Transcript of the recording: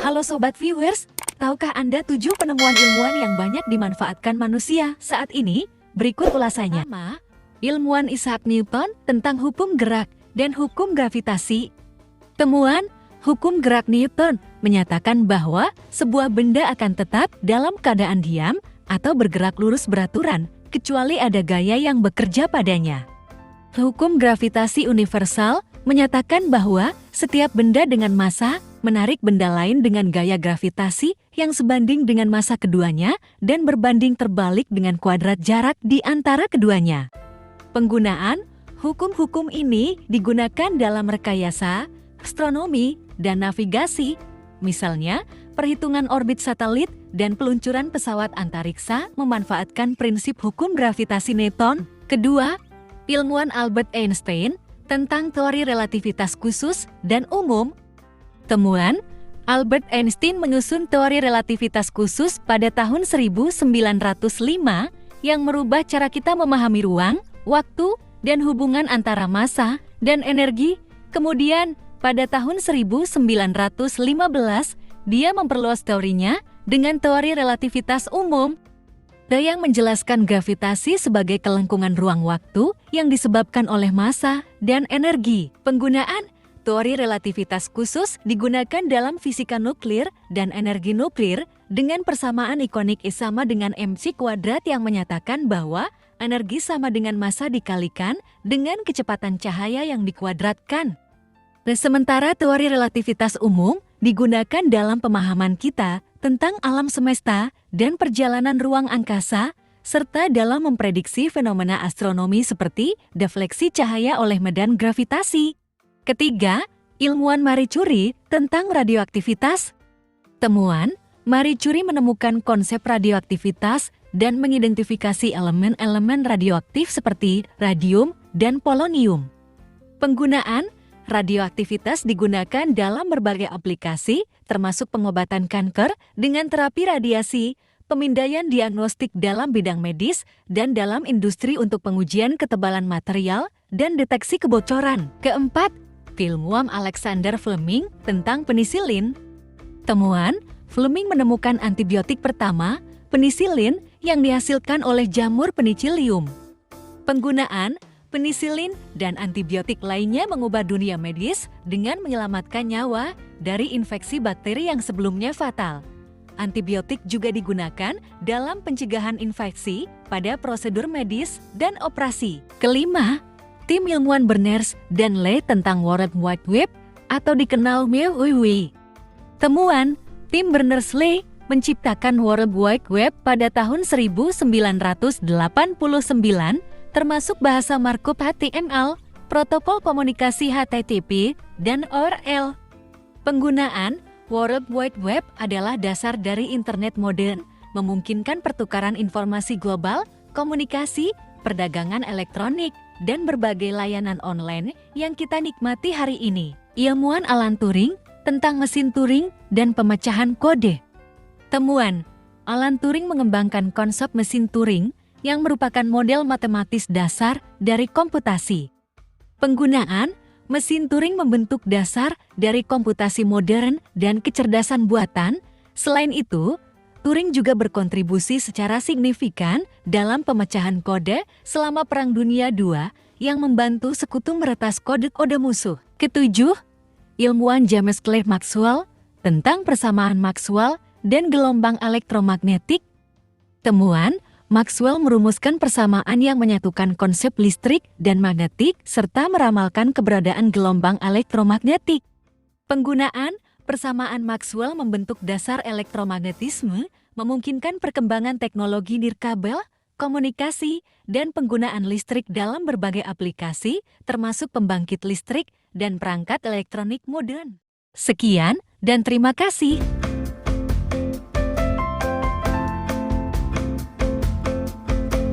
Halo Sobat Viewers, tahukah Anda 7 penemuan ilmuwan yang banyak dimanfaatkan manusia saat ini? Berikut ulasannya. Pertama, ilmuwan Isaac Newton tentang hukum gerak dan hukum gravitasi. Temuan hukum gerak Newton menyatakan bahwa sebuah benda akan tetap dalam keadaan diam atau bergerak lurus beraturan, kecuali ada gaya yang bekerja padanya. Hukum gravitasi universal menyatakan bahwa setiap benda dengan massa menarik benda lain dengan gaya gravitasi yang sebanding dengan massa keduanya dan berbanding terbalik dengan kuadrat jarak di antara keduanya. Penggunaan hukum-hukum ini digunakan dalam rekayasa, astronomi, dan navigasi. Misalnya, perhitungan orbit satelit dan peluncuran pesawat antariksa memanfaatkan prinsip hukum gravitasi Newton. Kedua, ilmuwan Albert Einstein tentang teori relativitas khusus dan umum. Temuan, Albert Einstein menyusun teori relativitas khusus pada tahun 1905 yang merubah cara kita memahami ruang, waktu, dan hubungan antara massa dan energi. Kemudian, pada tahun 1915, dia memperluas teorinya dengan teori relativitas umum yang menjelaskan gravitasi sebagai kelengkungan ruang-waktu yang disebabkan oleh massa dan energi. Penggunaan teori relativitas khusus digunakan dalam fisika nuklir dan energi nuklir dengan persamaan ikonik E sama dengan mc kuadrat yang menyatakan bahwa energi sama dengan massa dikalikan dengan kecepatan cahaya yang dikuadratkan. Sementara teori relativitas umum digunakan dalam pemahaman kita tentang alam semesta dan perjalanan ruang angkasa, serta dalam memprediksi fenomena astronomi seperti defleksi cahaya oleh medan gravitasi. Ketiga, ilmuwan Marie Curie tentang radioaktivitas. Temuan, Marie Curie menemukan konsep radioaktivitas dan mengidentifikasi elemen-elemen radioaktif seperti radium dan polonium. Penggunaan radioaktivitas digunakan dalam berbagai aplikasi, termasuk pengobatan kanker dengan terapi radiasi, pemindaian diagnostik dalam bidang medis, dan dalam industri untuk pengujian ketebalan material dan deteksi kebocoran. Keempat, ilmuwan Alexander Fleming tentang penisilin. Temuan, Fleming menemukan antibiotik pertama, penisilin, yang dihasilkan oleh jamur penicillium. Penggunaan penisilin dan antibiotik lainnya mengubah dunia medis dengan menyelamatkan nyawa dari infeksi bakteri yang sebelumnya fatal. Antibiotik juga digunakan dalam pencegahan infeksi pada prosedur medis dan operasi. Kelima, tim ilmuwan Berners dan Lee tentang World Wide Web atau dikenal WWW. Temuan, tim Berners-Lee menciptakan World Wide Web pada tahun 1989, termasuk bahasa markup HTML, protokol komunikasi HTTP, dan URL. Penggunaan World Wide Web adalah dasar dari internet modern, memungkinkan pertukaran informasi global, komunikasi, perdagangan elektronik, dan berbagai layanan online yang kita nikmati hari ini. Ilmuwan Alan Turing tentang mesin Turing dan pemecahan kode. Temuan, Alan Turing mengembangkan konsep mesin Turing yang merupakan model matematis dasar dari komputasi. Penggunaan mesin Turing membentuk dasar dari komputasi modern dan kecerdasan buatan. Selain itu, Turing juga berkontribusi secara signifikan dalam pemecahan kode selama Perang Dunia II yang membantu sekutu meretas kode-kode musuh. Ketujuh, ilmuwan James Clerk Maxwell tentang persamaan Maxwell dan gelombang elektromagnetik. Temuan, Maxwell merumuskan persamaan yang menyatukan konsep listrik dan magnetik serta meramalkan keberadaan gelombang elektromagnetik. Penggunaan persamaan Maxwell membentuk dasar elektromagnetisme, memungkinkan perkembangan teknologi nirkabel, komunikasi, dan penggunaan listrik dalam berbagai aplikasi, termasuk pembangkit listrik dan perangkat elektronik modern. Sekian dan terima kasih.